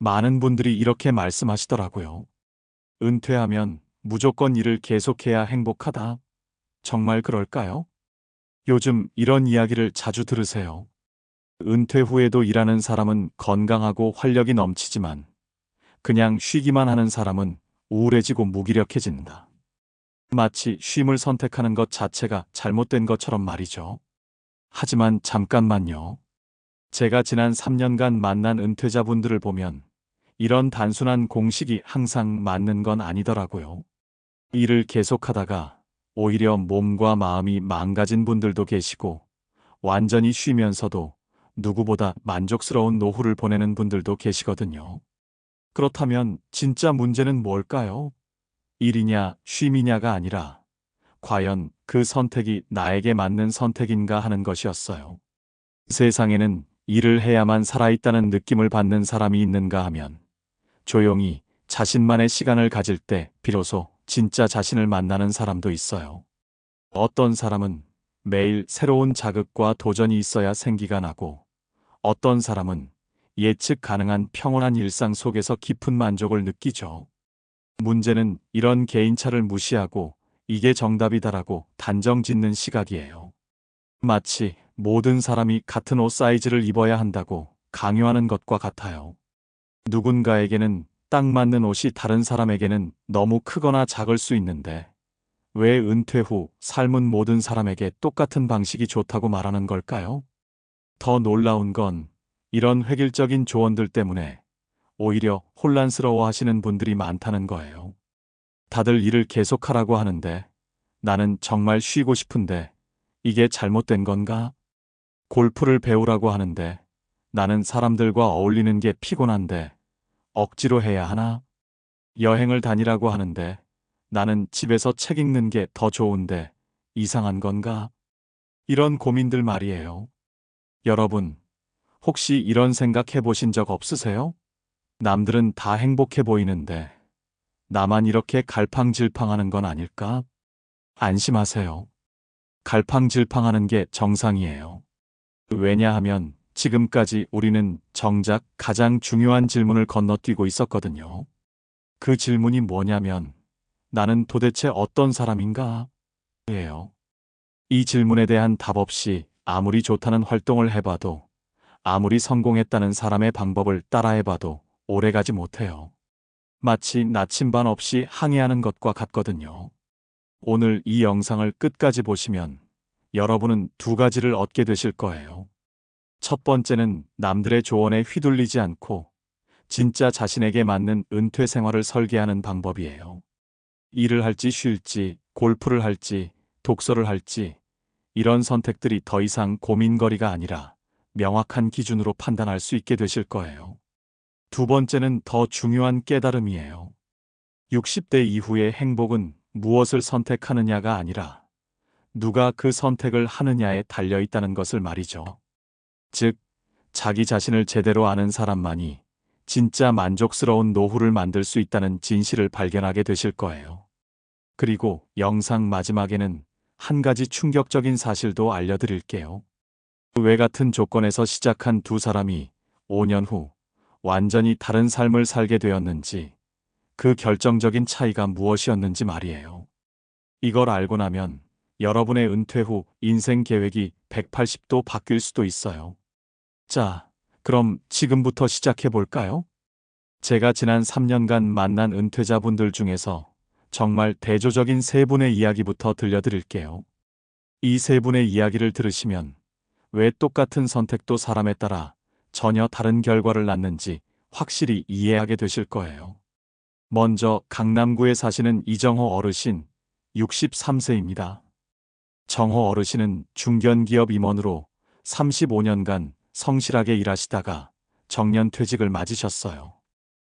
많은 분들이 이렇게 말씀하시더라고요. 은퇴하면 무조건 일을 계속해야 행복하다. 정말 그럴까요? 요즘 이런 이야기를 자주 들으세요. 은퇴 후에도 일하는 사람은 건강하고 활력이 넘치지만 그냥 쉬기만 하는 사람은 우울해지고 무기력해진다. 마치 쉼을 선택하는 것 자체가 잘못된 것처럼 말이죠. 하지만 잠깐만요. 제가 지난 3년간 만난 은퇴자분들을 보면 이런 단순한 공식이 항상 맞는 건 아니더라고요. 일을 계속하다가 오히려 몸과 마음이 망가진 분들도 계시고 완전히 쉬면서도 누구보다 만족스러운 노후를 보내는 분들도 계시거든요. 그렇다면 진짜 문제는 뭘까요? 일이냐 쉼이냐가 아니라 과연 그 선택이 나에게 맞는 선택인가 하는 것이었어요. 세상에는 일을 해야만 살아있다는 느낌을 받는 사람이 있는가 하면 조용히 자신만의 시간을 가질 때 비로소 진짜 자신을 만나는 사람도 있어요. 어떤 사람은 매일 새로운 자극과 도전이 있어야 생기가 나고 어떤 사람은 예측 가능한 평온한 일상 속에서 깊은 만족을 느끼죠. 문제는 이런 개인차를 무시하고 이게 정답이다라고 단정 짓는 시각이에요. 마치 모든 사람이 같은 옷 사이즈를 입어야 한다고 강요하는 것과 같아요. 누군가에게는 딱 맞는 옷이 다른 사람에게는 너무 크거나 작을 수 있는데 왜 은퇴 후 삶은 모든 사람에게 똑같은 방식이 좋다고 말하는 걸까요? 더 놀라운 건 이런 획일적인 조언들 때문에 오히려 혼란스러워 하시는 분들이 많다는 거예요. 다들 일을 계속하라고 하는데 나는 정말 쉬고 싶은데 이게 잘못된 건가? 골프를 배우라고 하는데 나는 사람들과 어울리는 게 피곤한데 억지로 해야 하나? 여행을 다니라고 하는데 나는 집에서 책 읽는 게 더 좋은데 이상한 건가? 이런 고민들 말이에요. 여러분, 혹시 이런 생각 해보신 적 없으세요? 남들은 다 행복해 보이는데 나만 이렇게 갈팡질팡하는 건 아닐까? 안심하세요. 갈팡질팡하는 게 정상이에요. 왜냐하면 지금까지 우리는 정작 가장 중요한 질문을 건너뛰고 있었거든요. 그 질문이 뭐냐면 나는 도대체 어떤 사람인가? 예요. 이 질문에 대한 답 없이 아무리 좋다는 활동을 해봐도 아무리 성공했다는 사람의 방법을 따라해봐도 오래가지 못해요. 마치 나침반 없이 항해하는 것과 같거든요. 오늘 이 영상을 끝까지 보시면 여러분은 두 가지를 얻게 되실 거예요. 첫 번째는 남들의 조언에 휘둘리지 않고 진짜 자신에게 맞는 은퇴 생활을 설계하는 방법이에요. 일을 할지 쉴지, 골프를 할지, 독서를 할지, 이런 선택들이 더 이상 고민거리가 아니라 명확한 기준으로 판단할 수 있게 되실 거예요. 두 번째는 더 중요한 깨달음이에요. 60대 이후의 행복은 무엇을 선택하느냐가 아니라 누가 그 선택을 하느냐에 달려 있다는 것을 말이죠. 즉, 자기 자신을 제대로 아는 사람만이 진짜 만족스러운 노후를 만들 수 있다는 진실을 발견하게 되실 거예요. 그리고 영상 마지막에는 한 가지 충격적인 사실도 알려드릴게요. 외 같은 조건에서 시작한 두 사람이 5년 후 완전히 다른 삶을 살게 되었는지, 그 결정적인 차이가 무엇이었는지 말이에요. 이걸 알고 나면 여러분의 은퇴 후 인생 계획이 180도 바뀔 수도 있어요. 자, 그럼 지금부터 시작해 볼까요? 제가 지난 3년간 만난 은퇴자분들 중에서 정말 대조적인 세 분의 이야기부터 들려드릴게요. 이 세 분의 이야기를 들으시면 왜 똑같은 선택도 사람에 따라 전혀 다른 결과를 낳는지 확실히 이해하게 되실 거예요. 먼저 강남구에 사시는 이정호 어르신, 63세입니다. 정호 어르신은 중견기업 임원으로 35년간 성실하게 일하시다가 정년 퇴직을 맞으셨어요.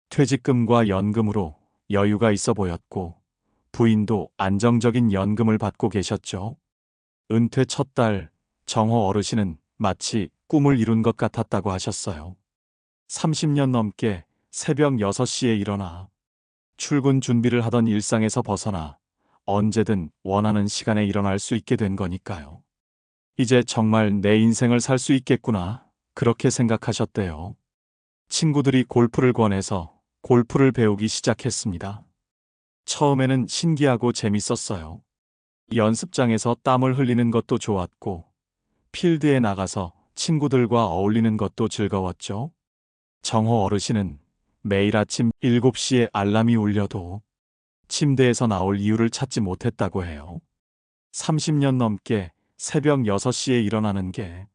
퇴직금과 연금으로 여유가 있어 보였고 부인도 안정적인 연금을 받고 계셨죠. 은퇴 첫 달, 정호 어르신은 마치 꿈을 이룬 것 같았다고 하셨어요. 30년 넘게 새벽 6시에 일어나 출근 준비를 하던 일상에서 벗어나 언제든 원하는 시간에 일어날 수 있게 된 거니까요. 이제 정말 내 인생을 살 수 있겠구나, 그렇게 생각하셨대요. 친구들이 골프를 권해서 골프를 배우기 시작했습니다. 처음에는 신기하고 재밌었어요. 연습장에서 땀을 흘리는 것도 좋았고, 필드에 나가서 친구들과 어울리는 것도 즐거웠죠. 정호 어르신은 매일 아침 7시에 알람이 울려도 침대에서 나올 이유를 찾지 못했다고 해요. 30년 넘게 새벽 6시에 일어나는 게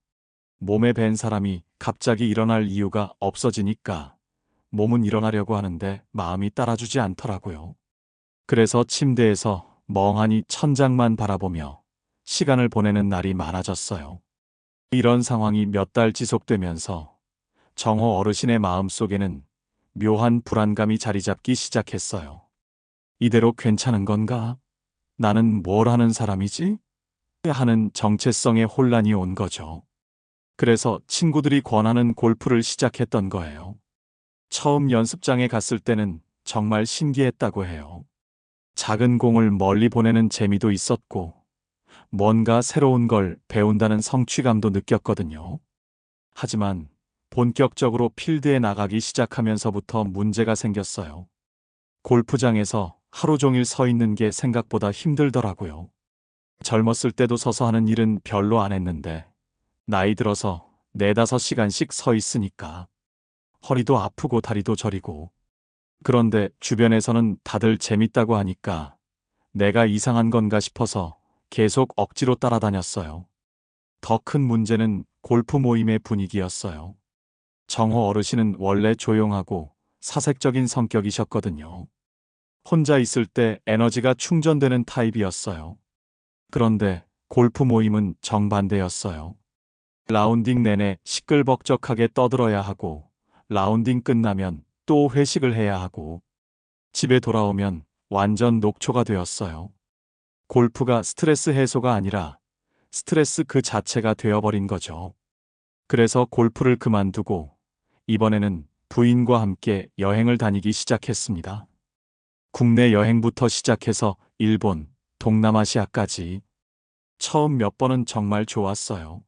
몸에 밴 사람이 갑자기 일어날 이유가 없어지니까 몸은 일어나려고 하는데 마음이 따라주지 않더라고요. 그래서 침대에서 멍하니 천장만 바라보며 시간을 보내는 날이 많아졌어요. 이런 상황이 몇 달 지속되면서 정호 어르신의 마음속에는 묘한 불안감이 자리 잡기 시작했어요. 이대로 괜찮은 건가? 나는 뭘 하는 사람이지? 하는 정체성의 혼란이 온 거죠. 그래서 친구들이 권하는 골프를 시작했던 거예요. 처음 연습장에 갔을 때는 정말 신기했다고 해요. 작은 공을 멀리 보내는 재미도 있었고, 뭔가 새로운 걸 배운다는 성취감도 느꼈거든요. 하지만 본격적으로 필드에 나가기 시작하면서부터 문제가 생겼어요. 골프장에서 하루 종일 서 있는 게 생각보다 힘들더라고요. 젊었을 때도 서서 하는 일은 별로 안 했는데, 나이 들어서 4~5시간씩 서 있으니까 허리도 아프고 다리도 저리고. 그런데 주변에서는 다들 재밌다고 하니까 내가 이상한 건가 싶어서 계속 억지로 따라다녔어요. 더 큰 문제는 골프 모임의 분위기였어요. 정호 어르신은 원래 조용하고 사색적인 성격이셨거든요. 혼자 있을 때 에너지가 충전되는 타입이었어요. 그런데 골프 모임은 정반대였어요. 라운딩 내내 시끌벅적하게 떠들어야 하고, 라운딩 끝나면 또 회식을 해야 하고, 집에 돌아오면 완전 녹초가 되었어요. 골프가 스트레스 해소가 아니라 스트레스 그 자체가 되어버린 거죠. 그래서 골프를 그만두고 이번에는 부인과 함께 여행을 다니기 시작했습니다. 국내 여행부터 시작해서 일본, 동남아시아까지. 처음 몇 번은 정말 좋았어요.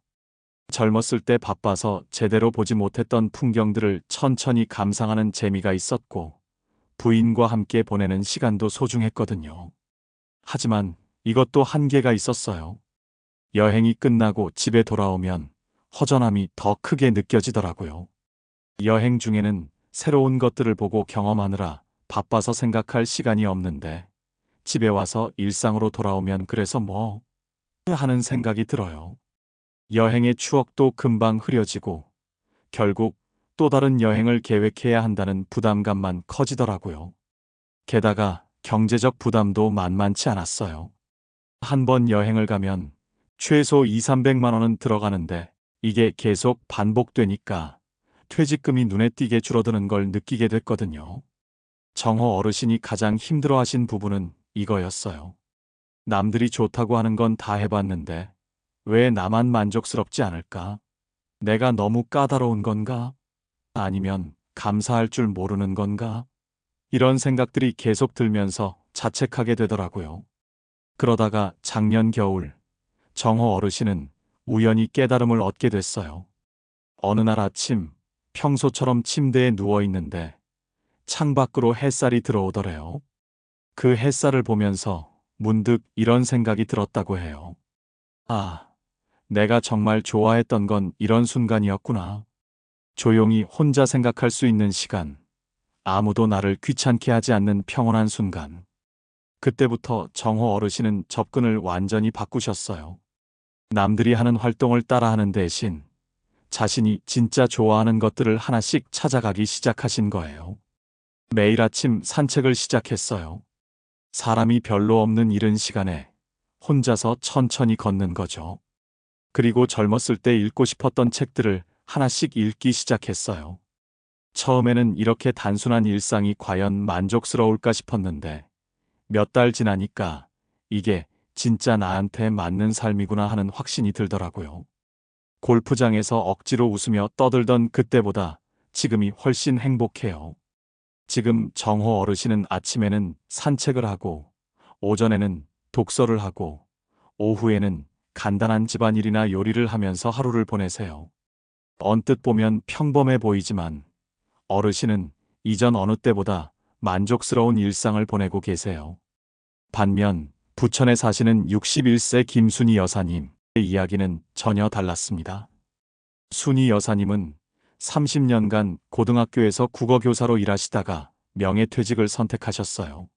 젊었을 때 바빠서 제대로 보지 못했던 풍경들을 천천히 감상하는 재미가 있었고, 부인과 함께 보내는 시간도 소중했거든요. 하지만 이것도 한계가 있었어요. 여행이 끝나고 집에 돌아오면 허전함이 더 크게 느껴지더라고요. 여행 중에는 새로운 것들을 보고 경험하느라 바빠서 생각할 시간이 없는데, 집에 와서 일상으로 돌아오면 그래서 뭐 하는 생각이 들어요. 여행의 추억도 금방 흐려지고 결국 또 다른 여행을 계획해야 한다는 부담감만 커지더라고요. 게다가 경제적 부담도 만만치 않았어요. 한 번 여행을 가면 최소 2~300만 원은 들어가는데, 이게 계속 반복되니까 퇴직금이 눈에 띄게 줄어드는 걸 느끼게 됐거든요. 정호 어르신이 가장 힘들어하신 부분은 이거였어요. 남들이 좋다고 하는 건 다 해봤는데 왜 나만 만족스럽지 않을까? 내가 너무 까다로운 건가? 아니면 감사할 줄 모르는 건가? 이런 생각들이 계속 들면서 자책하게 되더라고요. 그러다가 작년 겨울, 정호 어르신은 우연히 깨달음을 얻게 됐어요. 어느 날 아침, 평소처럼 침대에 누워 있는데 창밖으로 햇살이 들어오더래요. 그 햇살을 보면서 문득 이런 생각이 들었다고 해요. 아, 내가 정말 좋아했던 건 이런 순간이었구나. 조용히 혼자 생각할 수 있는 시간, 아무도 나를 귀찮게 하지 않는 평온한 순간. 그때부터 정호 어르신은 접근을 완전히 바꾸셨어요. 남들이 하는 활동을 따라하는 대신 자신이 진짜 좋아하는 것들을 하나씩 찾아가기 시작하신 거예요. 매일 아침 산책을 시작했어요. 사람이 별로 없는 이른 시간에 혼자서 천천히 걷는 거죠. 그리고 젊었을 때 읽고 싶었던 책들을 하나씩 읽기 시작했어요. 처음에는 이렇게 단순한 일상이 과연 만족스러울까 싶었는데, 몇 달 지나니까 이게 진짜 나한테 맞는 삶이구나 하는 확신이 들더라고요. 골프장에서 억지로 웃으며 떠들던 그때보다 지금이 훨씬 행복해요. 지금 정호 어르신은 아침에는 산책을 하고, 오전에는 독서를 하고, 오후에는 간단한 집안일이나 요리를 하면서 하루를 보내세요. 언뜻 보면 평범해 보이지만 어르신은 이전 어느 때보다 만족스러운 일상을 보내고 계세요. 반면 부천에 사시는 61세 김순희 여사님의 이야기는 전혀 달랐습니다. 순희 여사님은 30년간 고등학교에서 국어교사로 일하시다가 명예퇴직을 선택하셨어요.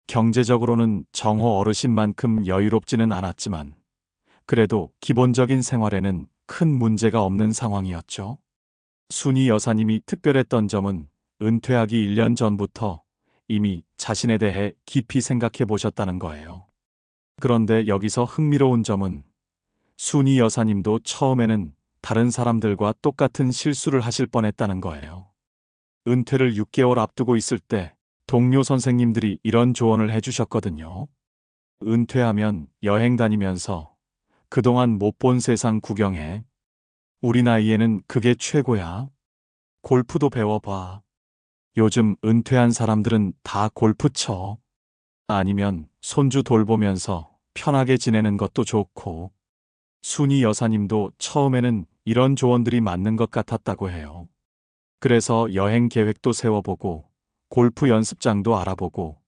경제적으로는 정호 어르신만큼 여유롭지는 않았지만 그래도 기본적인 생활에는 큰 문제가 없는 상황이었죠. 순희 여사님이 특별했던 점은 은퇴하기 1년 전부터 이미 자신에 대해 깊이 생각해 보셨다는 거예요. 그런데 여기서 흥미로운 점은 순희 여사님도 처음에는 다른 사람들과 똑같은 실수를 하실 뻔했다는 거예요. 은퇴를 6개월 앞두고 있을 때 동료 선생님들이 이런 조언을 해주셨거든요. 은퇴하면 여행 다니면서 그동안 못 본 세상 구경해. 우리 나이에는 그게 최고야. 골프도 배워봐. 요즘 은퇴한 사람들은 다 골프 쳐. 아니면 손주 돌보면서 편하게 지내는 것도 좋고. 순희 여사님도 처음에는 이런 조언들이 맞는 것 같았다고 해요. 그래서 여행 계획도 세워보고 골프 연습장도 알아보고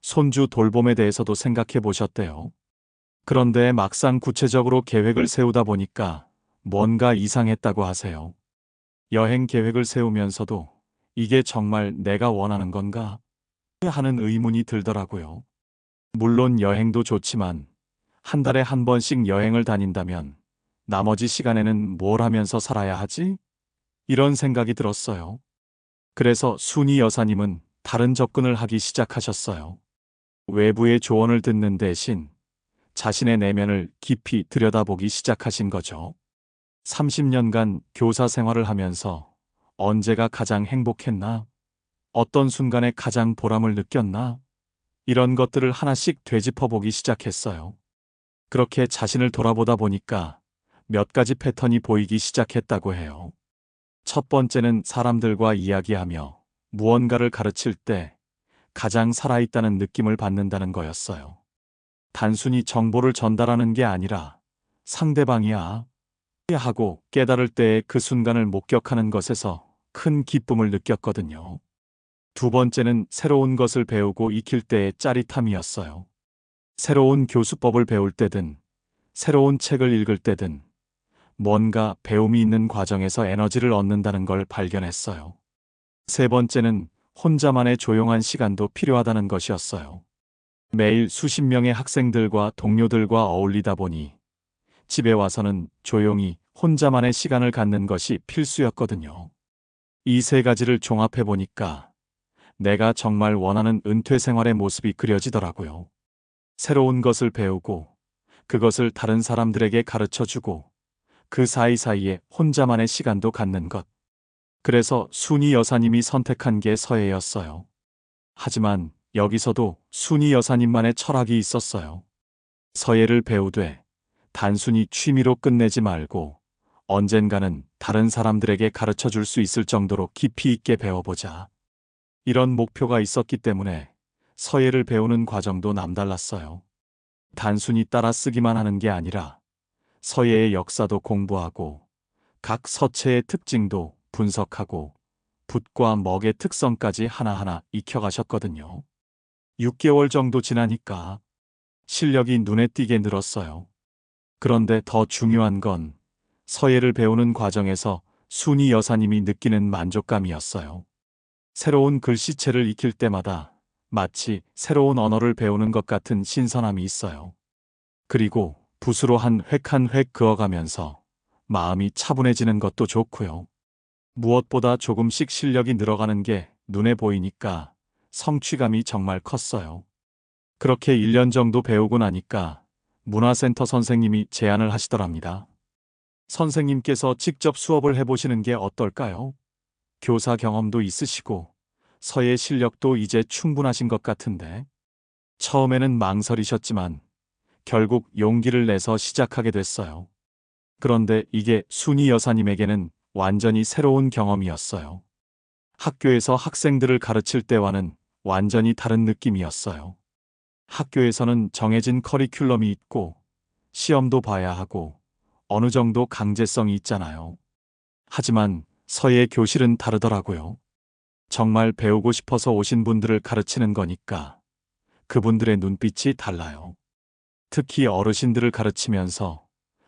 손주 돌봄에 대해서도 생각해 보셨대요. 그런데 막상 구체적으로 계획을 세우다 보니까 뭔가 이상했다고 하세요. 여행 계획을 세우면서도 이게 정말 내가 원하는 건가? 하는 의문이 들더라고요. 물론 여행도 좋지만 한 달에 한 번씩 여행을 다닌다면 나머지 시간에는 뭘 하면서 살아야 하지? 이런 생각이 들었어요. 그래서 순희 여사님은 다른 접근을 하기 시작하셨어요. 외부의 조언을 듣는 대신 자신의 내면을 깊이 들여다보기 시작하신 거죠. 30년간 교사 생활을 하면서 언제가 가장 행복했나? 어떤 순간에 가장 보람을 느꼈나? 이런 것들을 하나씩 되짚어보기 시작했어요. 그렇게 자신을 돌아보다 보니까 몇 가지 패턴이 보이기 시작했다고 해요. 첫 번째는 사람들과 이야기하며 무언가를 가르칠 때 가장 살아있다는 느낌을 받는다는 거였어요. 단순히 정보를 전달하는 게 아니라 상대방이야 하고 깨달을 때의 그 순간을 목격하는 것에서 큰 기쁨을 느꼈거든요. 두 번째는 새로운 것을 배우고 익힐 때의 짜릿함이었어요. 새로운 교수법을 배울 때든 새로운 책을 읽을 때든 뭔가 배움이 있는 과정에서 에너지를 얻는다는 걸 발견했어요. 세 번째는 혼자만의 조용한 시간도 필요하다는 것이었어요. 매일 수십 명의 학생들과 동료들과 어울리다 보니 집에 와서는 조용히 혼자만의 시간을 갖는 것이 필수였거든요. 이 세 가지를 종합해 보니까 내가 정말 원하는 은퇴 생활의 모습이 그려지더라고요. 새로운 것을 배우고 그것을 다른 사람들에게 가르쳐 주고 그 사이사이에 혼자만의 시간도 갖는 것. 그래서 순희 여사님이 선택한 게 서예였어요. 하지만 여기서도 순희 여사님만의 철학이 있었어요. 서예를 배우되 단순히 취미로 끝내지 말고 언젠가는 다른 사람들에게 가르쳐 줄 수 있을 정도로 깊이 있게 배워보자. 이런 목표가 있었기 때문에 서예를 배우는 과정도 남달랐어요. 단순히 따라 쓰기만 하는 게 아니라 서예의 역사도 공부하고 각 서체의 특징도 분석하고 붓과 먹의 특성까지 하나하나 익혀가셨거든요. 6개월 정도 지나니까 실력이 눈에 띄게 늘었어요. 그런데 더 중요한 건 서예를 배우는 과정에서 순희 여사님이 느끼는 만족감이었어요. 새로운 글씨체를 익힐 때마다 마치 새로운 언어를 배우는 것 같은 신선함이 있어요. 그리고 붓으로 한 획 한 획 그어가면서 마음이 차분해지는 것도 좋고요. 무엇보다 조금씩 실력이 늘어가는 게 눈에 보이니까 성취감이 정말 컸어요. 그렇게 1년 정도 배우고 나니까 문화센터 선생님이 제안을 하시더랍니다. 선생님께서 직접 수업을 해보시는 게 어떨까요? 교사 경험도 있으시고 서예 실력도 이제 충분하신 것 같은데. 처음에는 망설이셨지만 결국 용기를 내서 시작하게 됐어요. 그런데 이게 순희 여사님에게는 완전히 새로운 경험이었어요. 학교에서 학생들을 가르칠 때와는 완전히 다른 느낌이었어요. 학교에서는 정해진 커리큘럼이 있고 시험도 봐야 하고 어느 정도 강제성이 있잖아요. 하지만 서예 교실은 다르더라고요. 정말 배우고 싶어서 오신 분들을 가르치는 거니까 그분들의 눈빛이 달라요. 특히 어르신들을 가르치면서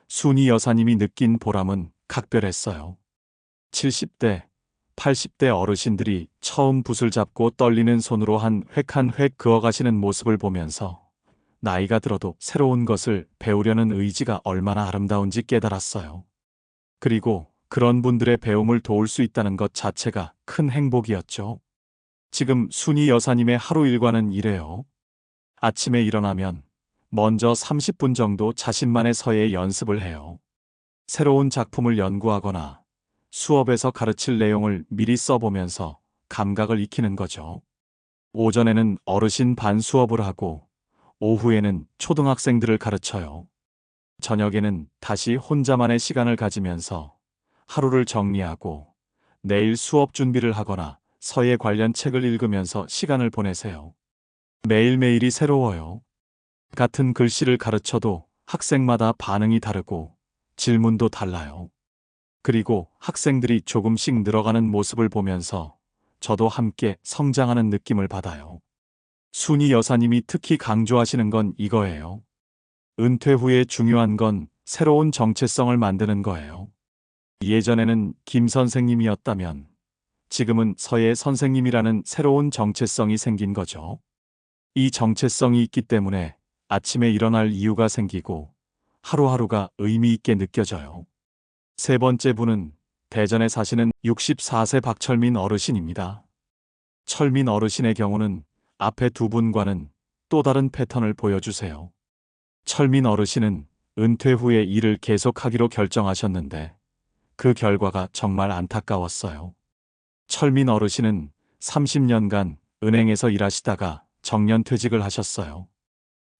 순이 여사님이 느낀 보람은 각별했어요. 70대, 80대 어르신들이 처음 붓을 잡고 떨리는 손으로 한 획 한 획 그어가시는 모습을 보면서 나이가 들어도 새로운 것을 배우려는 의지가 얼마나 아름다운지 깨달았어요. 그리고 그런 분들의 배움을 도울 수 있다는 것 자체가 큰 행복이었죠. 지금 순이 여사님의 하루 일과는 이래요. 아침에 일어나면 먼저 30분 정도 자신만의 서예 연습을 해요. 새로운 작품을 연구하거나 수업에서 가르칠 내용을 미리 써보면서 감각을 익히는 거죠. 오전에는 어르신 반 수업을 하고 오후에는 초등학생들을 가르쳐요. 저녁에는 다시 혼자만의 시간을 가지면서 하루를 정리하고 내일 수업 준비를 하거나 서예 관련 책을 읽으면서 시간을 보내세요. 매일매일이 새로워요. 같은 글씨를 가르쳐도 학생마다 반응이 다르고 질문도 달라요. 그리고 학생들이 조금씩 늘어가는 모습을 보면서 저도 함께 성장하는 느낌을 받아요. 순이 여사님이 특히 강조하시는 건 이거예요. 은퇴 후에 중요한 건 새로운 정체성을 만드는 거예요. 예전에는 김 선생님이었다면 지금은 서예 선생님이라는 새로운 정체성이 생긴 거죠. 이 정체성이 있기 때문에 아침에 일어날 이유가 생기고 하루하루가 의미 있게 느껴져요. 세 번째 분은 대전에 사시는 64세 박철민 어르신입니다. 철민 어르신의 경우는 앞에 두 분과는 또 다른 패턴을 보여주세요. 철민 어르신은 은퇴 후에 일을 계속하기로 결정하셨는데 그 결과가 정말 안타까웠어요. 철민 어르신은 30년간 은행에서 일하시다가 정년퇴직을 하셨어요.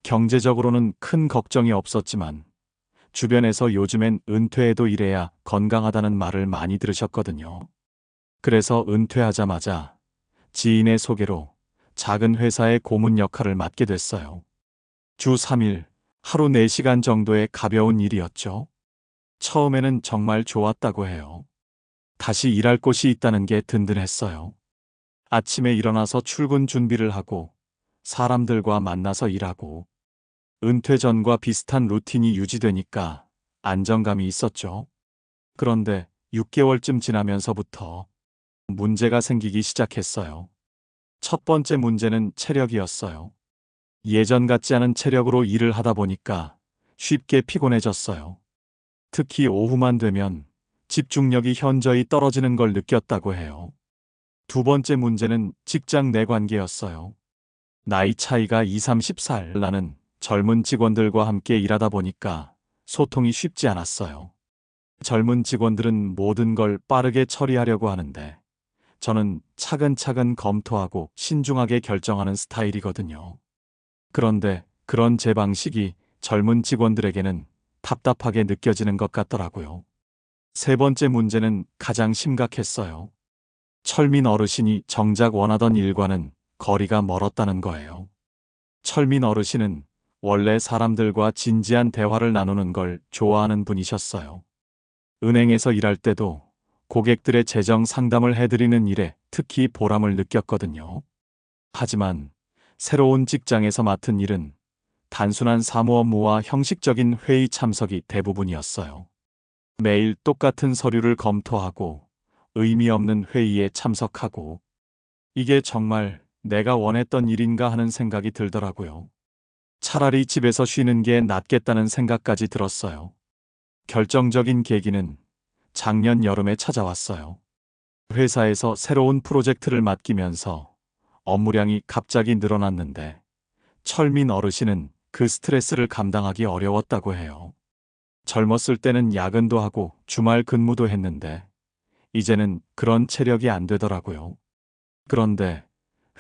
경제적으로는 큰 걱정이 없었지만 주변에서 요즘엔 은퇴해도 일해야 건강하다는 말을 많이 들으셨거든요. 그래서 은퇴하자마자 지인의 소개로 작은 회사의 고문 역할을 맡게 됐어요. 주 3일, 하루 4시간 정도의 가벼운 일이었죠. 처음에는 정말 좋았다고 해요. 다시 일할 곳이 있다는 게 든든했어요. 아침에 일어나서 출근 준비를 하고 사람들과 만나서 일하고 은퇴 전과 비슷한 루틴이 유지되니까 안정감이 있었죠. 그런데 6개월쯤 지나면서부터 문제가 생기기 시작했어요. 첫 번째 문제는 체력이었어요. 예전 같지 않은 체력으로 일을 하다 보니까 쉽게 피곤해졌어요. 특히 오후만 되면 집중력이 현저히 떨어지는 걸 느꼈다고 해요. 두 번째 문제는 직장 내 관계였어요. 나이 차이가 2, 30살 나는 젊은 직원들과 함께 일하다 보니까 소통이 쉽지 않았어요. 젊은 직원들은 모든 걸 빠르게 처리하려고 하는데 저는 차근차근 검토하고 신중하게 결정하는 스타일이거든요. 그런데 그런 제 방식이 젊은 직원들에게는 답답하게 느껴지는 것 같더라고요. 세 번째 문제는 가장 심각했어요. 철민 어르신이 정작 원하던 일과는 거리가 멀었다는 거예요. 철민 어르신은 원래 사람들과 진지한 대화를 나누는 걸 좋아하는 분이셨어요. 은행에서 일할 때도 고객들의 재정 상담을 해드리는 일에 특히 보람을 느꼈거든요. 하지만 새로운 직장에서 맡은 일은 단순한 사무 업무와 형식적인 회의 참석이 대부분이었어요. 매일 똑같은 서류를 검토하고 의미 없는 회의에 참석하고 이게 정말 내가 원했던 일인가 하는 생각이 들더라고요. 차라리 집에서 쉬는 게 낫겠다는 생각까지 들었어요. 결정적인 계기는 작년 여름에 찾아왔어요. 회사에서 새로운 프로젝트를 맡기면서 업무량이 갑자기 늘어났는데 철민 어르신은 그 스트레스를 감당하기 어려웠다고 해요. 젊었을 때는 야근도 하고 주말 근무도 했는데 이제는 그런 체력이 안 되더라고요. 그런데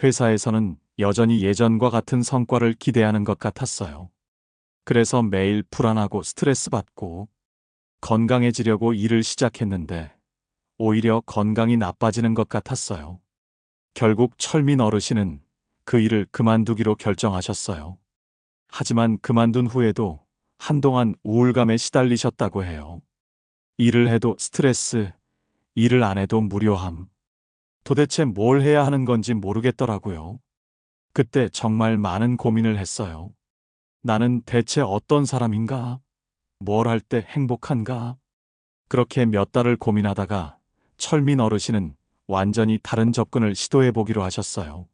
회사에서는 여전히 예전과 같은 성과를 기대하는 것 같았어요. 그래서 매일 불안하고 스트레스 받고 건강해지려고 일을 시작했는데 오히려 건강이 나빠지는 것 같았어요. 결국 철민 어르신은 그 일을 그만두기로 결정하셨어요. 하지만 그만둔 후에도 한동안 우울감에 시달리셨다고 해요. 일을 해도 스트레스, 일을 안 해도 무료함. 도대체 뭘 해야 하는 건지 모르겠더라고요. 그때 정말 많은 고민을 했어요. 나는 대체 어떤 사람인가? 뭘 할 때 행복한가? 그렇게 몇 달을 고민하다가 철민 어르신은 완전히 다른 접근을 시도해 보기로 하셨어요.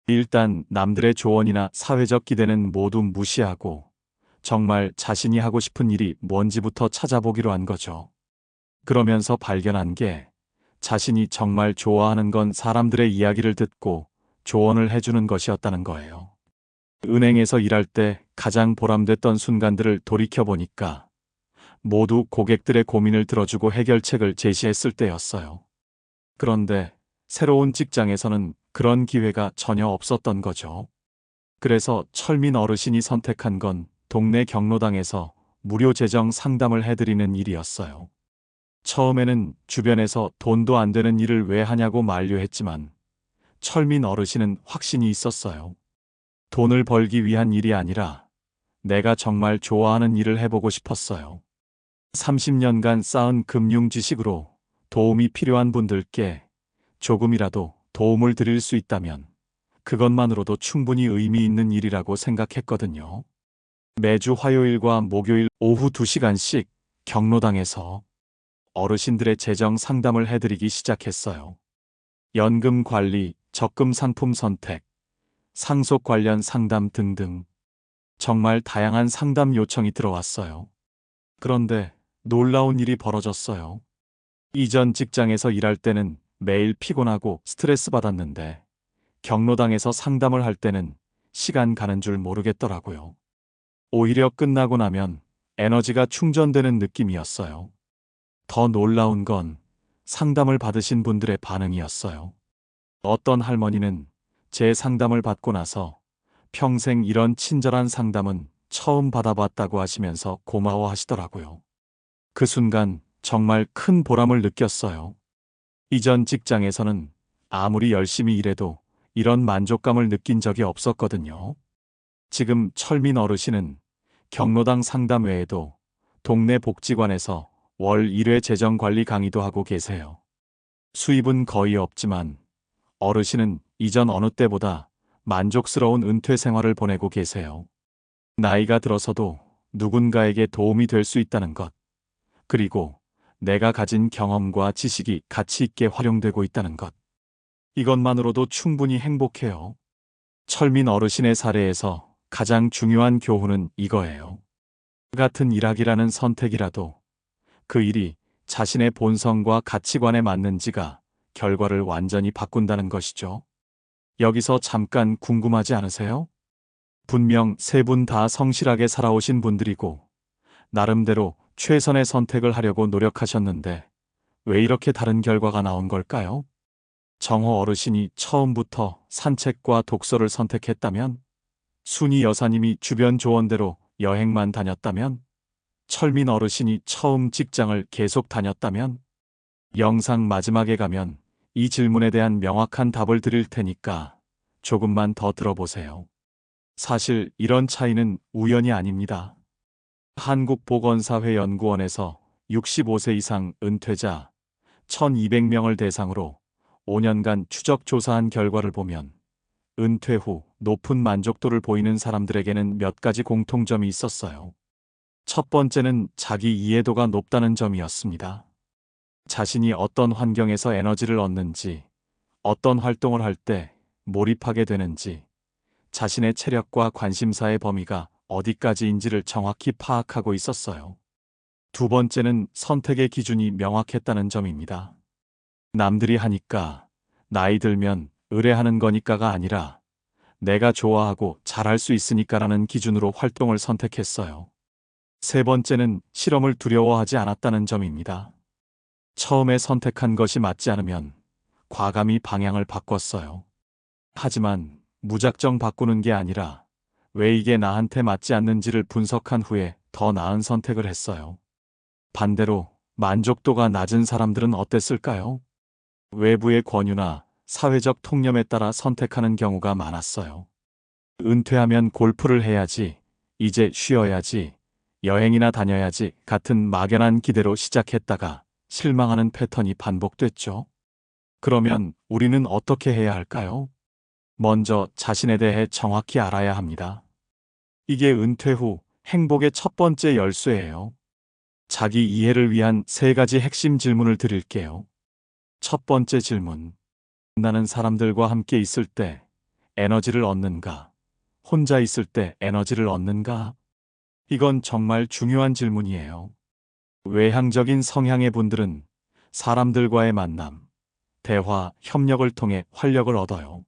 일단 남들의 조언이나 사회적 기대는 모두 무시하고 정말 자신이 하고 싶은 일이 뭔지부터 찾아보기로 한 거죠. 그러면서 발견한 게 자신이 정말 좋아하는 건 사람들의 이야기를 듣고 조언을 해주는 것이었다는 거예요. 은행에서 일할 때 가장 보람됐던 순간들을 돌이켜보니까 모두 고객들의 고민을 들어주고 해결책을 제시했을 때였어요. 그런데 새로운 직장에서는 그런 기회가 전혀 없었던 거죠. 그래서 철민 어르신이 선택한 건 동네 경로당에서 무료 재정 상담을 해드리는 일이었어요. 처음에는 주변에서 돈도 안 되는 일을 왜 하냐고 만류했지만 철민 어르신은 확신이 있었어요. 돈을 벌기 위한 일이 아니라 내가 정말 좋아하는 일을 해보고 싶었어요. 30년간 쌓은 금융 지식으로 도움이 필요한 분들께 조금이라도 도움을 드릴 수 있다면 그것만으로도 충분히 의미 있는 일이라고 생각했거든요. 매주 화요일과 목요일 오후 2시간씩 경로당에서 어르신들의 재정 상담을 해드리기 시작했어요. 연금 관리, 적금 상품 선택, 상속 관련 상담 등등 정말 다양한 상담 요청이 들어왔어요. 그런데 놀라운 일이 벌어졌어요. 이전 직장에서 일할 때는 매일 피곤하고 스트레스 받았는데 경로당에서 상담을 할 때는 시간 가는 줄 모르겠더라고요. 오히려 끝나고 나면 에너지가 충전되는 느낌이었어요. 더 놀라운 건 상담을 받으신 분들의 반응이었어요. 어떤 할머니는 제 상담을 받고 나서 평생 이런 친절한 상담은 처음 받아봤다고 하시면서 고마워하시더라고요. 그 순간 정말 큰 보람을 느꼈어요. 이전 직장에서는 아무리 열심히 일해도 이런 만족감을 느낀 적이 없었거든요. 지금 철민 어르신은 경로당 상담 외에도 동네 복지관에서 월 1회 재정관리 강의도 하고 계세요. 수입은 거의 없지만 어르신은 이전 어느 때보다 만족스러운 은퇴 생활을 보내고 계세요. 나이가 들어서도 누군가에게 도움이 될 수 있다는 것, 그리고 내가 가진 경험과 지식이 가치 있게 활용되고 있다는 것. 이것만으로도 충분히 행복해요. 철민 어르신의 사례에서 가장 중요한 교훈은 이거예요. 같은 일하기라는 선택이라도 그 일이 자신의 본성과 가치관에 맞는지가 결과를 완전히 바꾼다는 것이죠. 여기서 잠깐 궁금하지 않으세요? 분명 세 분 다 성실하게 살아오신 분들이고 나름대로 최선의 선택을 하려고 노력하셨는데 왜 이렇게 다른 결과가 나온 걸까요? 정호 어르신이 처음부터 산책과 독서를 선택했다면? 순이 여사님이 주변 조언대로 여행만 다녔다면? 철민 어르신이 처음 직장을 계속 다녔다면? 영상 마지막에 가면 이 질문에 대한 명확한 답을 드릴 테니까 조금만 더 들어보세요. 사실 이런 차이는 우연이 아닙니다. 한국보건사회연구원에서 65세 이상 은퇴자 1200명을 대상으로 5년간 추적 조사한 결과를 보면 은퇴 후 높은 만족도를 보이는 사람들에게는 몇 가지 공통점이 있었어요. 첫 번째는 자기 이해도가 높다는 점이었습니다. 자신이 어떤 환경에서 에너지를 얻는지, 어떤 활동을 할 때 몰입하게 되는지, 자신의 체력과 관심사의 범위가 어디까지인지를 정확히 파악하고 있었어요. 두 번째는 선택의 기준이 명확했다는 점입니다. 남들이 하니까, 나이 들면 의뢰하는 거니까가 아니라 내가 좋아하고 잘할 수 있으니까라는 기준으로 활동을 선택했어요. 세 번째는 실험을 두려워하지 않았다는 점입니다. 처음에 선택한 것이 맞지 않으면 과감히 방향을 바꿨어요. 하지만 무작정 바꾸는 게 아니라 왜 이게 나한테 맞지 않는지를 분석한 후에 더 나은 선택을 했어요. 반대로 만족도가 낮은 사람들은 어땠을까요? 외부의 권유나 사회적 통념에 따라 선택하는 경우가 많았어요. 은퇴하면 골프를 해야지, 이제 쉬어야지, 여행이나 다녀야지 같은 막연한 기대로 시작했다가 실망하는 패턴이 반복됐죠. 그러면 우리는 어떻게 해야 할까요? 먼저 자신에 대해 정확히 알아야 합니다. 이게 은퇴 후 행복의 첫 번째 열쇠예요. 자기 이해를 위한 세 가지 핵심 질문을 드릴게요. 첫 번째 질문. 나는 사람들과 함께 있을 때 에너지를 얻는가? 혼자 있을 때 에너지를 얻는가? 이건 정말 중요한 질문이에요. 외향적인 성향의 분들은 사람들과의 만남, 대화, 협력을 통해 활력을 얻어요.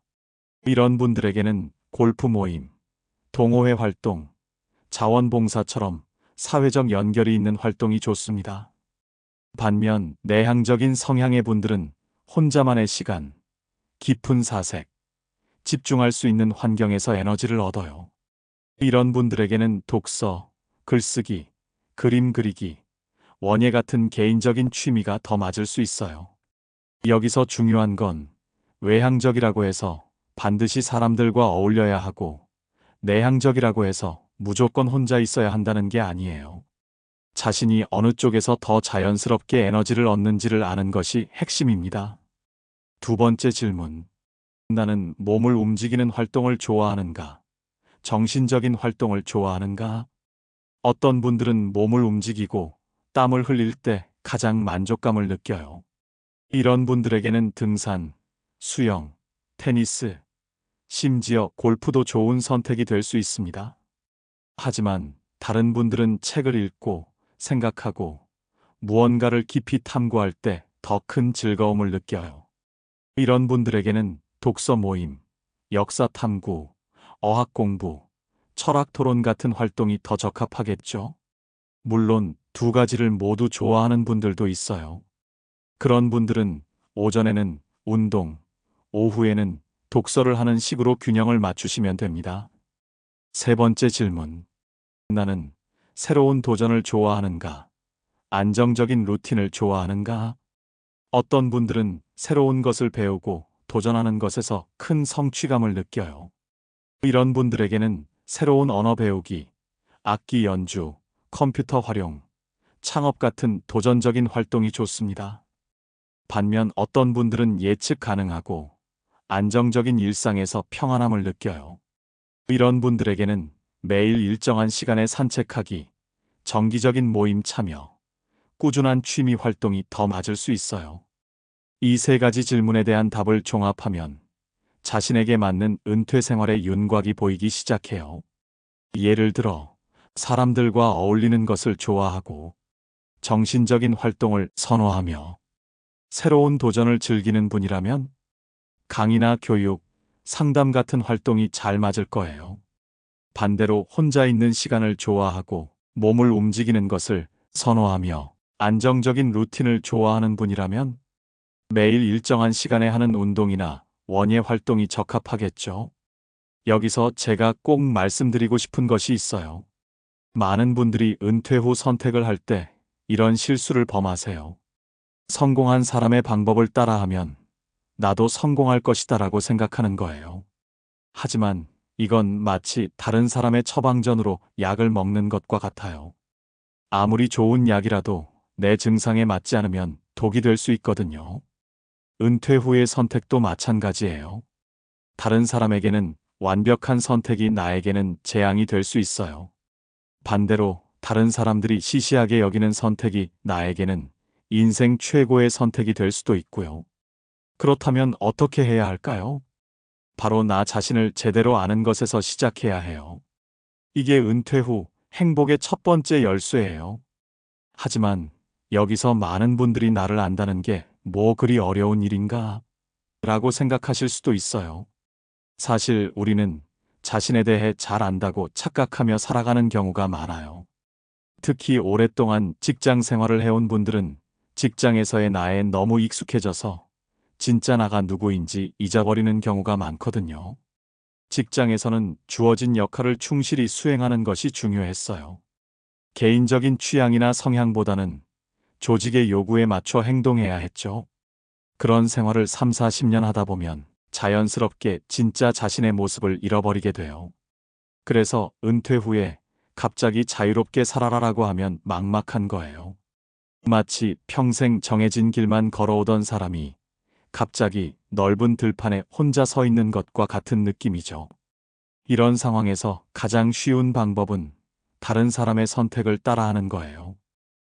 이런 분들에게는 골프 모임, 동호회 활동, 자원봉사처럼 사회적 연결이 있는 활동이 좋습니다. 반면 내향적인 성향의 분들은 혼자만의 시간, 깊은 사색, 집중할 수 있는 환경에서 에너지를 얻어요. 이런 분들에게는 독서, 글쓰기, 그림 그리기, 원예 같은 개인적인 취미가 더 맞을 수 있어요. 여기서 중요한 건 외향적이라고 해서 반드시 사람들과 어울려야 하고 내향적이라고 해서 무조건 혼자 있어야 한다는 게 아니에요. 자신이 어느 쪽에서 더 자연스럽게 에너지를 얻는지를 아는 것이 핵심입니다. 두 번째 질문. 나는 몸을 움직이는 활동을 좋아하는가? 정신적인 활동을 좋아하는가? 어떤 분들은 몸을 움직이고 땀을 흘릴 때 가장 만족감을 느껴요. 이런 분들에게는 등산, 수영, 테니스, 심지어 골프도 좋은 선택이 될 수 있습니다. 하지만 다른 분들은 책을 읽고 생각하고 무언가를 깊이 탐구할 때 더 큰 즐거움을 느껴요. 이런 분들에게는 독서 모임, 역사 탐구, 어학 공부, 철학 토론 같은 활동이 더 적합하겠죠. 물론 두 가지를 모두 좋아하는 분들도 있어요. 그런 분들은 오전에는 운동, 오후에는 독서를 하는 식으로 균형을 맞추시면 됩니다. 세 번째 질문. 나는 새로운 도전을 좋아하는가? 안정적인 루틴을 좋아하는가? 어떤 분들은 새로운 것을 배우고 도전하는 것에서 큰 성취감을 느껴요. 이런 분들에게는 새로운 언어 배우기, 악기 연주, 컴퓨터 활용, 창업 같은 도전적인 활동이 좋습니다. 반면 어떤 분들은 예측 가능하고 안정적인 일상에서 평안함을 느껴요. 이런 분들에게는 매일 일정한 시간에 산책하기, 정기적인 모임 참여, 꾸준한 취미 활동이 더 맞을 수 있어요. 이 세 가지 질문에 대한 답을 종합하면 자신에게 맞는 은퇴 생활의 윤곽이 보이기 시작해요. 예를 들어, 사람들과 어울리는 것을 좋아하고, 정신적인 활동을 선호하며, 새로운 도전을 즐기는 분이라면, 강의나 교육, 상담 같은 활동이 잘 맞을 거예요. 반대로 혼자 있는 시간을 좋아하고, 몸을 움직이는 것을 선호하며, 안정적인 루틴을 좋아하는 분이라면, 매일 일정한 시간에 하는 운동이나 원예 활동이 적합하겠죠. 여기서 제가 꼭 말씀드리고 싶은 것이 있어요. 많은 분들이 은퇴 후 선택을 할 때 이런 실수를 범하세요. 성공한 사람의 방법을 따라하면 나도 성공할 것이다라고 생각하는 거예요. 하지만 이건 마치 다른 사람의 처방전으로 약을 먹는 것과 같아요. 아무리 좋은 약이라도 내 증상에 맞지 않으면 독이 될 수 있거든요. 은퇴 후의 선택도 마찬가지예요. 다른 사람에게는 완벽한 선택이 나에게는 재앙이 될 수 있어요. 반대로 다른 사람들이 시시하게 여기는 선택이 나에게는 인생 최고의 선택이 될 수도 있고요. 그렇다면 어떻게 해야 할까요? 바로 나 자신을 제대로 아는 것에서 시작해야 해요. 이게 은퇴 후 행복의 첫 번째 열쇠예요. 하지만 여기서 많은 분들이 나를 안다는 게 뭐 그리 어려운 일인가? 라고 생각하실 수도 있어요. 사실 우리는 자신에 대해 잘 안다고 착각하며 살아가는 경우가 많아요. 특히 오랫동안 직장 생활을 해온 분들은 직장에서의 나에 너무 익숙해져서 진짜 나가 누구인지 잊어버리는 경우가 많거든요. 직장에서는 주어진 역할을 충실히 수행하는 것이 중요했어요. 개인적인 취향이나 성향보다는 조직의 요구에 맞춰 행동해야 했죠. 그런 생활을 3, 40년 하다 보면 자연스럽게 진짜 자신의 모습을 잃어버리게 돼요. 그래서 은퇴 후에 갑자기 자유롭게 살아라라고 하면 막막한 거예요. 마치 평생 정해진 길만 걸어오던 사람이 갑자기 넓은 들판에 혼자 서 있는 것과 같은 느낌이죠. 이런 상황에서 가장 쉬운 방법은 다른 사람의 선택을 따라하는 거예요.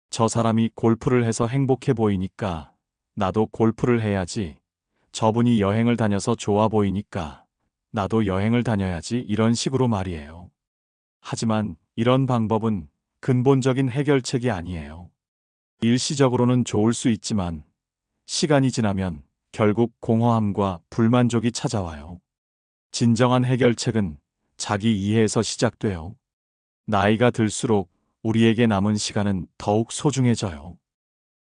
저 사람이 골프를 해서 행복해 보이니까 나도 골프를 해야지. 저분이 여행을 다녀서 좋아 보이니까 나도 여행을 다녀야지. 이런 식으로 말이에요. 하지만 이런 방법은 근본적인 해결책이 아니에요. 일시적으로는 좋을 수 있지만 시간이 지나면 결국 공허함과 불만족이 찾아와요. 진정한 해결책은 자기 이해에서 시작돼요. 나이가 들수록 우리에게 남은 시간은 더욱 소중해져요.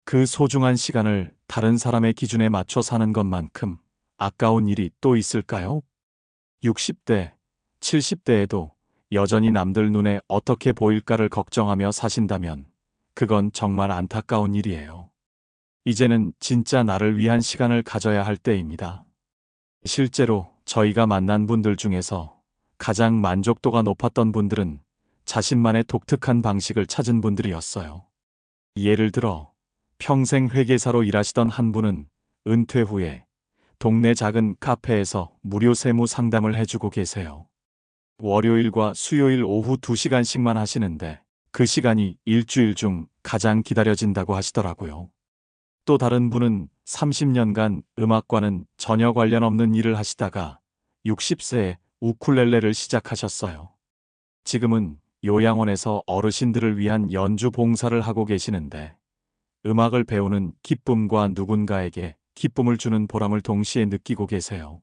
그 소중한 시간을 다른 사람의 기준에 맞춰 사는 것만큼 아까운 일이 또 있을까요? 60대, 70대에도 여전히 남들 눈에 어떻게 보일까를 걱정하며 사신다면 그건 정말 안타까운 일이에요. 이제는 진짜 나를 위한 시간을 가져야 할 때입니다. 실제로 저희가 만난 분들 중에서 가장 만족도가 높았던 분들은 자신만의 독특한 방식을 찾은 분들이었어요. 예를 들어 평생 회계사로 일하시던 한 분은 은퇴 후에 동네 작은 카페에서 무료 세무 상담을 해주고 계세요. 월요일과 수요일 오후 2시간씩만 하시는데 그 시간이 일주일 중 가장 기다려진다고 하시더라고요. 또 다른 분은 30년간 음악과는 전혀 관련 없는 일을 하시다가 60세에 우쿨렐레를 시작하셨어요. 지금은 요양원에서 어르신들을 위한 연주 봉사를 하고 계시는데 음악을 배우는 기쁨과 누군가에게 기쁨을 주는 보람을 동시에 느끼고 계세요.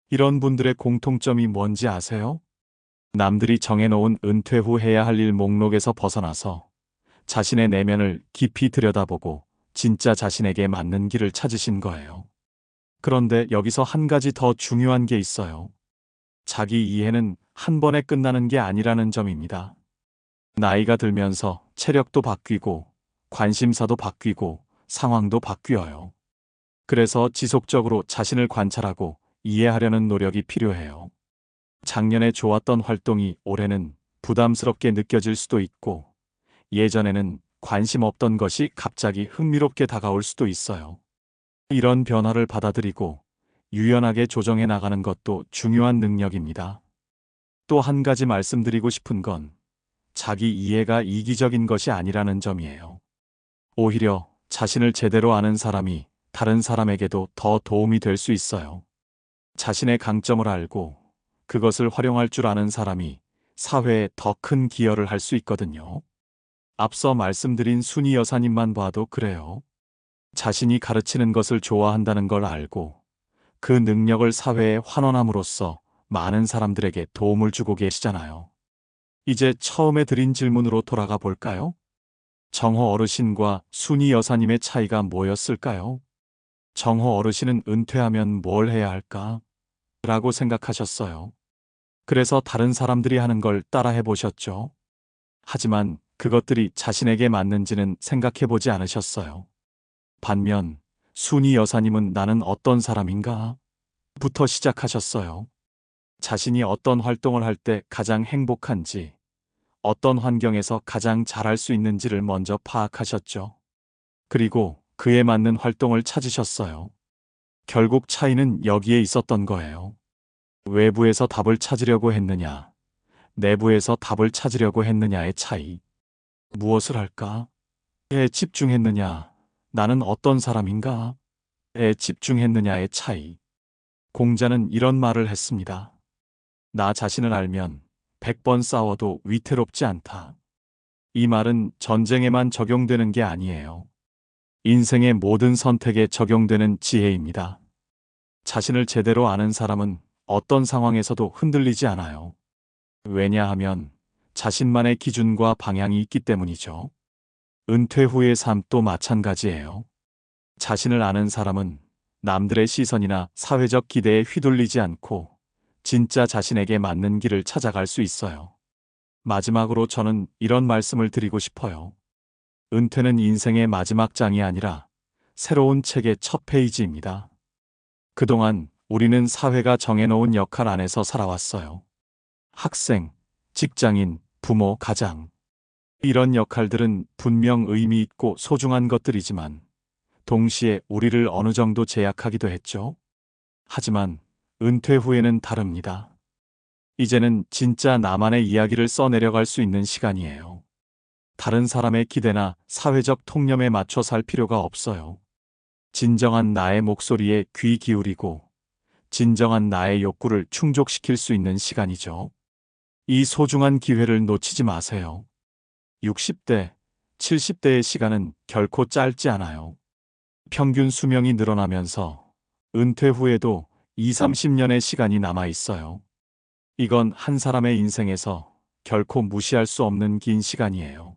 이런 분들의 공통점이 뭔지 아세요? 남들이 정해놓은 은퇴 후 해야 할 일 목록에서 벗어나서 자신의 내면을 깊이 들여다보고 진짜 자신에게 맞는 길을 찾으신 거예요. 그런데 여기서 한 가지 더 중요한 게 있어요. 자기 이해는 한 번에 끝나는 게 아니라는 점입니다. 나이가 들면서 체력도 바뀌고 관심사도 바뀌고 상황도 바뀌어요. 그래서 지속적으로 자신을 관찰하고 이해하려는 노력이 필요해요. 작년에 좋았던 활동이 올해는 부담스럽게 느껴질 수도 있고 예전에는 관심 없던 것이 갑자기 흥미롭게 다가올 수도 있어요. 이런 변화를 받아들이고 유연하게 조정해 나가는 것도 중요한 능력입니다. 또 한 가지 말씀드리고 싶은 건 자기 이해가 이기적인 것이 아니라는 점이에요. 오히려 자신을 제대로 아는 사람이 다른 사람에게도 더 도움이 될 수 있어요. 자신의 강점을 알고 그것을 활용할 줄 아는 사람이 사회에 더 큰 기여를 할 수 있거든요. 앞서 말씀드린 순이 여사님만 봐도 그래요. 자신이 가르치는 것을 좋아한다는 걸 알고 그 능력을 사회에 환원함으로써 많은 사람들에게 도움을 주고 계시잖아요. 이제 처음에 드린 질문으로 돌아가 볼까요? 정호 어르신과 순이 여사님의 차이가 뭐였을까요? 정호 어르신은 은퇴하면 뭘 해야 할까? 라고 생각하셨어요. 그래서 다른 사람들이 하는 걸 따라 해보셨죠. 하지만 그것들이 자신에게 맞는지는 생각해 보지 않으셨어요. 반면 순이 여사님은 나는 어떤 사람인가? 부터 시작하셨어요. 자신이 어떤 활동을 할 때 가장 행복한지, 어떤 환경에서 가장 잘할 수 있는지를 먼저 파악하셨죠. 그리고 그에 맞는 활동을 찾으셨어요. 결국 차이는 여기에 있었던 거예요. 외부에서 답을 찾으려고 했느냐, 내부에서 답을 찾으려고 했느냐의 차이. 무엇을 할까? 에 집중했느냐, 나는 어떤 사람인가? 에 집중했느냐의 차이. 공자는 이런 말을 했습니다. 나 자신을 알면 100번 싸워도 위태롭지 않다. 이 말은 전쟁에만 적용되는 게 아니에요. 인생의 모든 선택에 적용되는 지혜입니다. 자신을 제대로 아는 사람은 어떤 상황에서도 흔들리지 않아요. 왜냐하면 자신만의 기준과 방향이 있기 때문이죠. 은퇴 후의 삶도 마찬가지예요. 자신을 아는 사람은 남들의 시선이나 사회적 기대에 휘둘리지 않고 진짜 자신에게 맞는 길을 찾아갈 수 있어요. 마지막으로 저는 이런 말씀을 드리고 싶어요. 은퇴는 인생의 마지막 장이 아니라 새로운 책의 첫 페이지입니다. 그동안 우리는 사회가 정해놓은 역할 안에서 살아왔어요. 학생, 직장인, 부모, 가장. 이런 역할들은 분명 의미 있고 소중한 것들이지만 동시에 우리를 어느 정도 제약하기도 했죠. 하지만 은퇴 후에는 다릅니다. 이제는 진짜 나만의 이야기를 써내려갈 수 있는 시간이에요. 다른 사람의 기대나 사회적 통념에 맞춰 살 필요가 없어요. 진정한 나의 목소리에 귀 기울이고 진정한 나의 욕구를 충족시킬 수 있는 시간이죠. 이 소중한 기회를 놓치지 마세요. 60대, 70대의 시간은 결코 짧지 않아요. 평균 수명이 늘어나면서 은퇴 후에도 20, 30년의 시간이 남아 있어요. 이건 한 사람의 인생에서 결코 무시할 수 없는 긴 시간이에요.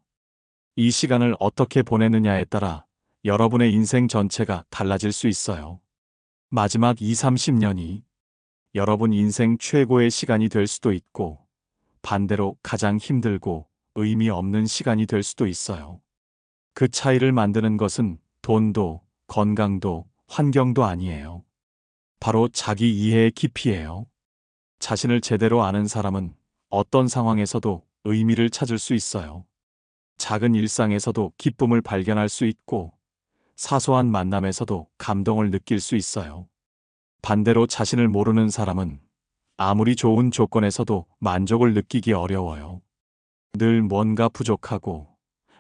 이 시간을 어떻게 보내느냐에 따라 여러분의 인생 전체가 달라질 수 있어요. 마지막 20, 30년이 여러분 인생 최고의 시간이 될 수도 있고 반대로 가장 힘들고 의미 없는 시간이 될 수도 있어요. 그 차이를 만드는 것은 돈도, 건강도, 환경도 아니에요. 바로 자기 이해의 깊이예요. 자신을 제대로 아는 사람은 어떤 상황에서도 의미를 찾을 수 있어요. 작은 일상에서도 기쁨을 발견할 수 있고 사소한 만남에서도 감동을 느낄 수 있어요. 반대로 자신을 모르는 사람은 아무리 좋은 조건에서도 만족을 느끼기 어려워요. 늘 뭔가 부족하고,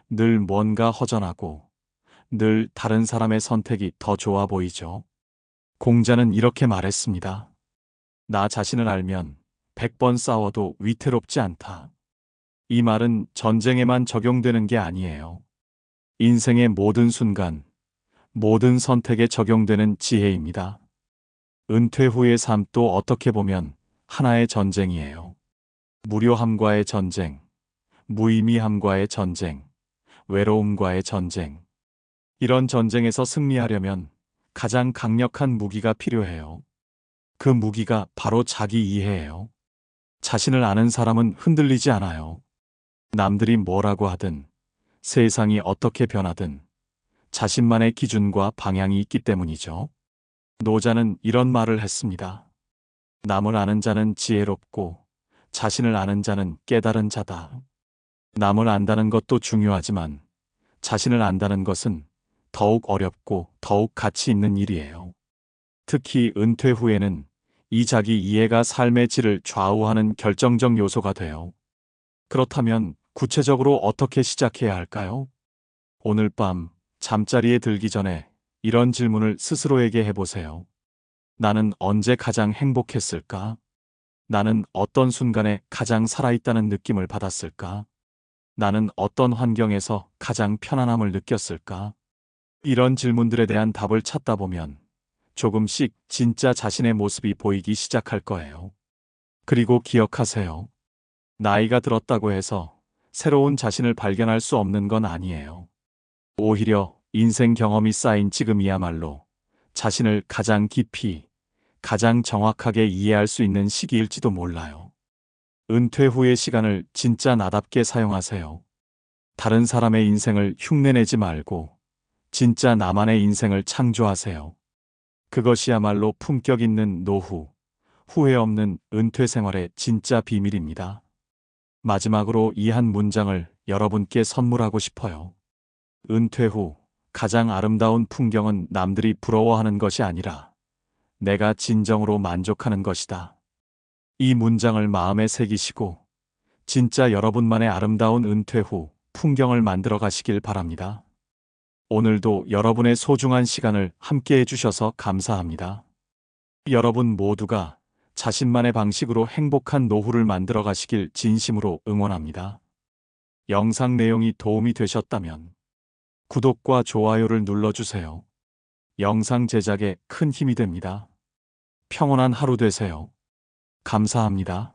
늘 뭔가 허전하고, 늘 다른 사람의 선택이 더 좋아 보이죠. 공자는 이렇게 말했습니다. 나 자신을 알면 100번 싸워도 위태롭지 않다. 이 말은 전쟁에만 적용되는 게 아니에요. 인생의 모든 순간, 모든 선택에 적용되는 지혜입니다. 은퇴 후의 삶도 어떻게 보면 하나의 전쟁이에요. 무료함과의 전쟁, 무의미함과의 전쟁, 외로움과의 전쟁. 이런 전쟁에서 승리하려면 가장 강력한 무기가 필요해요. 그 무기가 바로 자기 이해예요. 자신을 아는 사람은 흔들리지 않아요. 남들이 뭐라고 하든, 세상이 어떻게 변하든 자신만의 기준과 방향이 있기 때문이죠. 노자는 이런 말을 했습니다. 남을 아는 자는 지혜롭고 자신을 아는 자는 깨달은 자다. 남을 안다는 것도 중요하지만 자신을 안다는 것은 더욱 어렵고 더욱 가치 있는 일이에요. 특히 은퇴 후에는 이 자기 이해가 삶의 질을 좌우하는 결정적 요소가 돼요. 그렇다면 구체적으로 어떻게 시작해야 할까요? 오늘 밤 잠자리에 들기 전에 이런 질문을 스스로에게 해보세요. 나는 언제 가장 행복했을까? 나는 어떤 순간에 가장 살아있다는 느낌을 받았을까? 나는 어떤 환경에서 가장 편안함을 느꼈을까? 이런 질문들에 대한 답을 찾다 보면 조금씩 진짜 자신의 모습이 보이기 시작할 거예요. 그리고 기억하세요. 나이가 들었다고 해서 새로운 자신을 발견할 수 없는 건 아니에요. 오히려 인생 경험이 쌓인 지금이야말로 자신을 가장 깊이, 가장 정확하게 이해할 수 있는 시기일지도 몰라요. 은퇴 후의 시간을 진짜 나답게 사용하세요. 다른 사람의 인생을 흉내내지 말고 진짜 나만의 인생을 창조하세요. 그것이야말로 품격 있는 노후, 후회 없는 은퇴 생활의 진짜 비밀입니다. 마지막으로 이 한 문장을 여러분께 선물하고 싶어요. 은퇴 후 가장 아름다운 풍경은 남들이 부러워하는 것이 아니라 내가 진정으로 만족하는 것이다. 이 문장을 마음에 새기시고 진짜 여러분만의 아름다운 은퇴 후 풍경을 만들어 가시길 바랍니다. 오늘도 여러분의 소중한 시간을 함께 해주셔서 감사합니다. 여러분 모두가 자신만의 방식으로 행복한 노후를 만들어 가시길 진심으로 응원합니다. 영상 내용이 도움이 되셨다면 구독과 좋아요를 눌러주세요. 영상 제작에 큰 힘이 됩니다. 평온한 하루 되세요. 감사합니다.